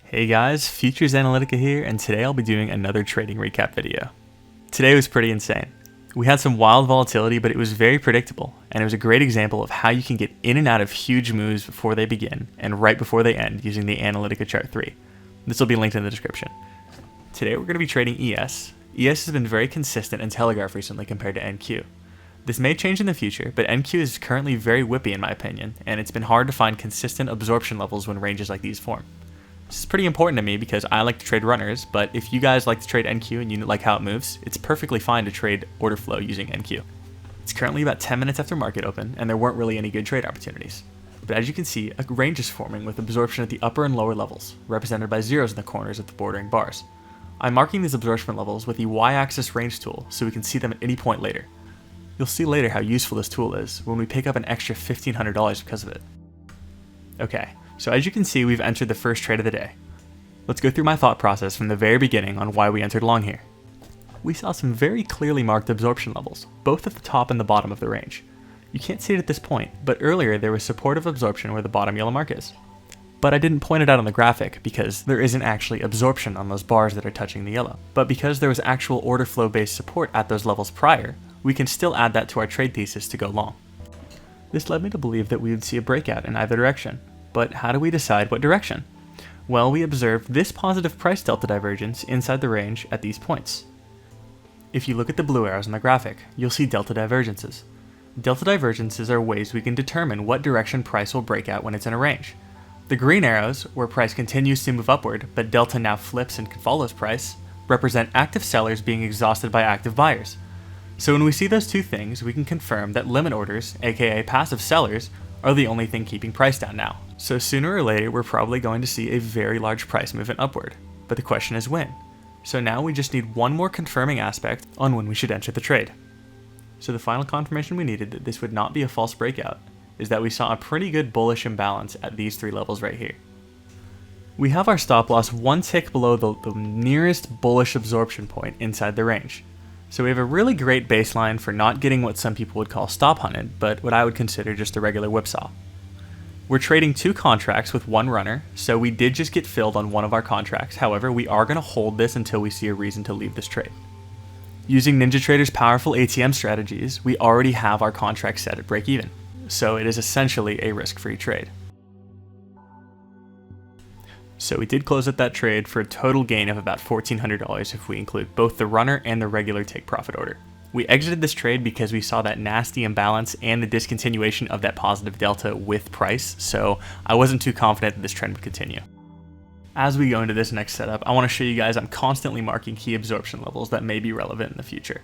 Hey guys, Futures Analytica here, and today I'll be doing another trading recap video. Today was pretty insane. We had some wild volatility, but it was very predictable, and it was a great example of how you can get in and out of huge moves before they begin and right before they end using the AnalyticaChart3. This will be linked in the description. Today we're going to be trading ES. ES has been very consistent and telegraphed recently compared to NQ. This may change in the future, but NQ is currently very whippy in my opinion, and it's been hard to find consistent absorption levels when ranges like these form. This is pretty important to me because I like to trade runners, but if you guys like to trade NQ and you like how it moves, it's perfectly fine to trade order flow using NQ. It's currently about 10 minutes after market open, and there weren't really any good trade opportunities. But as you can see, a range is forming with absorption at the upper and lower levels, represented by zeros in the corners of the bordering bars. I'm marking these absorption levels with the Y-axis range tool so we can see them at any point later. You'll see later how useful this tool is when we pick up an extra $1,500 because of it. Okay. So as you can see, we've entered the first trade of the day. Let's go through my thought process from the very beginning on why we entered long here. We saw some very clearly marked absorption levels, both at the top and the bottom of the range. You can't see it at this point, but earlier there was supportive absorption where the bottom yellow mark is. But I didn't point it out on the graphic because there isn't actually absorption on those bars that are touching the yellow. But because there was actual order flow based support at those levels prior, we can still add that to our trade thesis to go long. This led me to believe that we would see a breakout in either direction. But how do we decide what direction? Well, we observed this positive price delta divergence inside the range at these points. If you look at the blue arrows on the graphic, you'll see delta divergences. Delta divergences are ways we can determine what direction price will break out when it's in a range. The green arrows, where price continues to move upward, but delta now flips and follows price, represent active sellers being exhausted by active buyers. So when we see those two things, we can confirm that limit orders, aka passive sellers, are the only thing keeping price down now. So sooner or later, we're probably going to see a very large price movement upward. But the question is when. So now we just need one more confirming aspect on when we should enter the trade. So the final confirmation we needed that this would not be a false breakout is that we saw a pretty good bullish imbalance at these three levels right here. We have our stop loss one tick below the nearest bullish absorption point inside the range. So we have a really great baseline for not getting what some people would call stop hunted, but what I would consider just a regular whipsaw. We're trading two contracts with one runner, so we did just get filled on one of our contracts. However, we are going to hold this until we see a reason to leave this trade. Using NinjaTrader's powerful ATM strategies, we already have our contract set at break even, so it is essentially a risk-free trade. So we did close out that trade for a total gain of about $1,400 if we include both the runner and the regular take profit order. We exited this trade because we saw that nasty imbalance and the discontinuation of that positive delta with price, so I wasn't too confident that this trend would continue. As we go into this next setup, I want to show you guys I'm constantly marking key absorption levels that may be relevant in the future.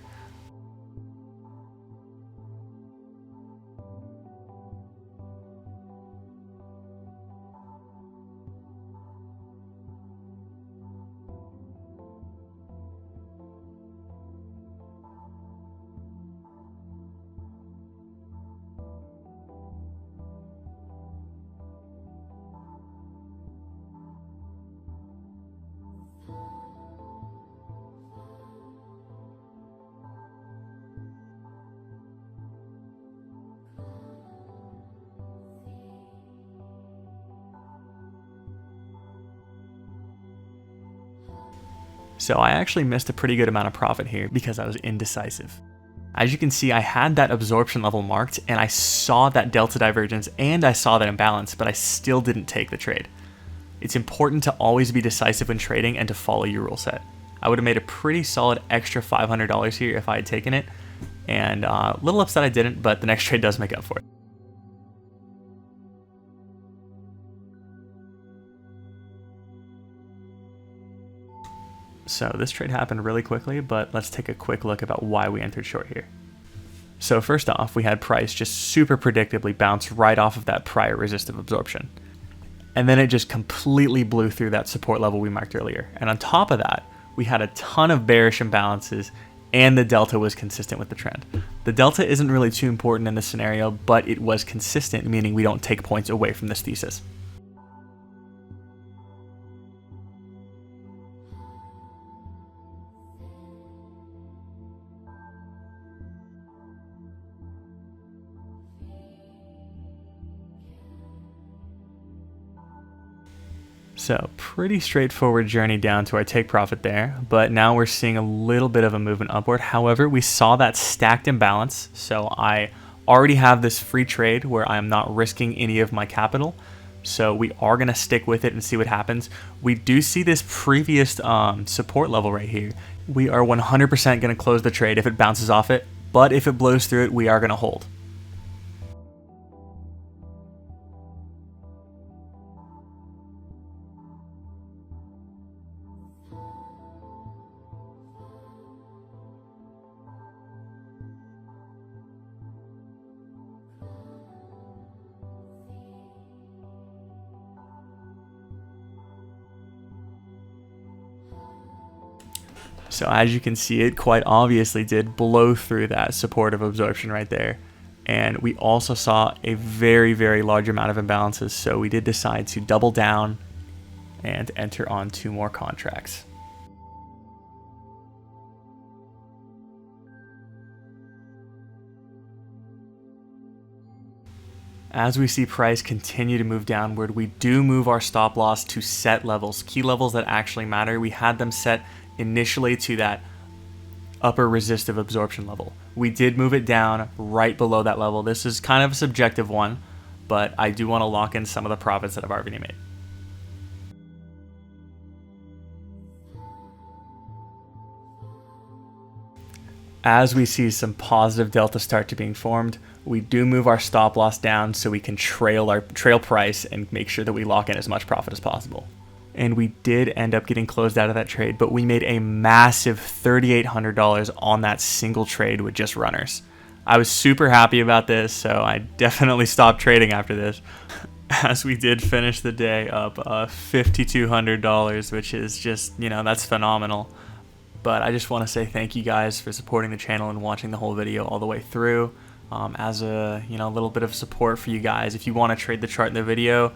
So I actually missed a pretty good amount of profit here because I was indecisive. As you can see, I had that absorption level marked and I saw that delta divergence and I saw that imbalance, but I still didn't take the trade. It's important to always be decisive when trading and to follow your rule set. I would have made a pretty solid extra $500 here if I had taken it, and a little upset I didn't, but the next trade does make up for it. So this trade happened really quickly, but let's take a quick look about why we entered short here. So first off, we had price just super predictably bounce right off of that prior resistive absorption. And then it just completely blew through that support level we marked earlier. And on top of that, we had a ton of bearish imbalances and the delta was consistent with the trend. The delta isn't really too important in this scenario, but it was consistent, meaning we don't take points away from this thesis. So pretty straightforward journey down to our take profit there, but now we're seeing a little bit of a movement upward. However, we saw that stacked imbalance, so I already have this free trade where I'm not risking any of my capital. So we are going to stick with it and see what happens. We do see this previous support level right here. We are 100% going to close the trade if it bounces off it, but if it blows through it, we are going to hold. So as you can see, it quite obviously did blow through that supportive absorption right there. And we also saw a very, very large amount of imbalances. So we did decide to double down and enter on 2 more contracts. As we see price continue to move downward, we do move our stop loss to set levels, key levels that actually matter. We had them set initially to that upper resistive absorption level. We did move it down right below that level. This is kind of a subjective one, but I do want to lock in some of the profits that I've already made. As we see some positive delta start to being formed, we do move our stop loss down so we can trail price and make sure that we lock in as much profit as possible. And we did end up getting closed out of that trade, but we made a massive $3,800 on that single trade with just runners. I was super happy about this, so I definitely stopped trading after this. As we did finish the day up $5,200, which is just, that's phenomenal. But I just want to say thank you guys for supporting the channel and watching the whole video all the way through. As a little bit of support for you guys, if you want to trade the chart in the video,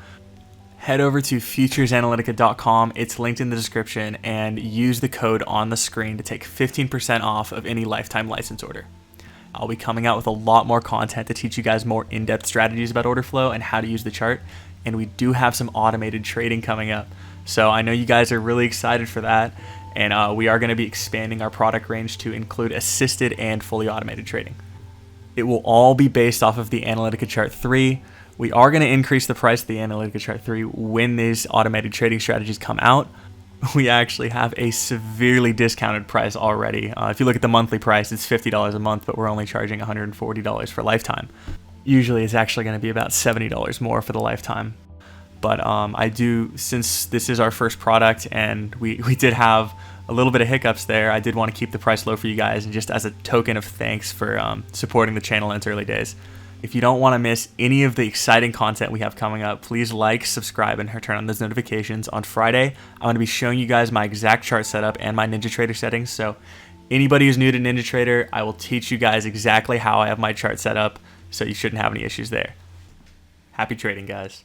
head over to futuresanalytica.com. It's linked in the description, and use the code on the screen to take 15% off of any lifetime license order. I'll be coming out with a lot more content to teach you guys more in-depth strategies about order flow and how to use the chart. And we do have some automated trading coming up. So I know you guys are really excited for that. And we are going to be expanding our product range to include assisted and fully automated trading. It will all be based off of the AnalyticaChart3. We are going to increase the price of the AnalyticaChart3 when these automated trading strategies come out. We actually have a severely discounted price already. If you look at the monthly price, it's $50 a month, but we're only charging $140 for lifetime. Usually it's actually going to be about $70 more for the lifetime. But since this is our first product and we did have a little bit of hiccups there, I did want to keep the price low for you guys, and just as a token of thanks for supporting the channel in its early days. If you don't want to miss any of the exciting content we have coming up, please like, subscribe, and turn on those notifications. On Friday, I'm going to be showing you guys my exact chart setup and my NinjaTrader settings. So anybody who's new to NinjaTrader, I will teach you guys exactly how I have my chart set up, so you shouldn't have any issues there. Happy trading, guys.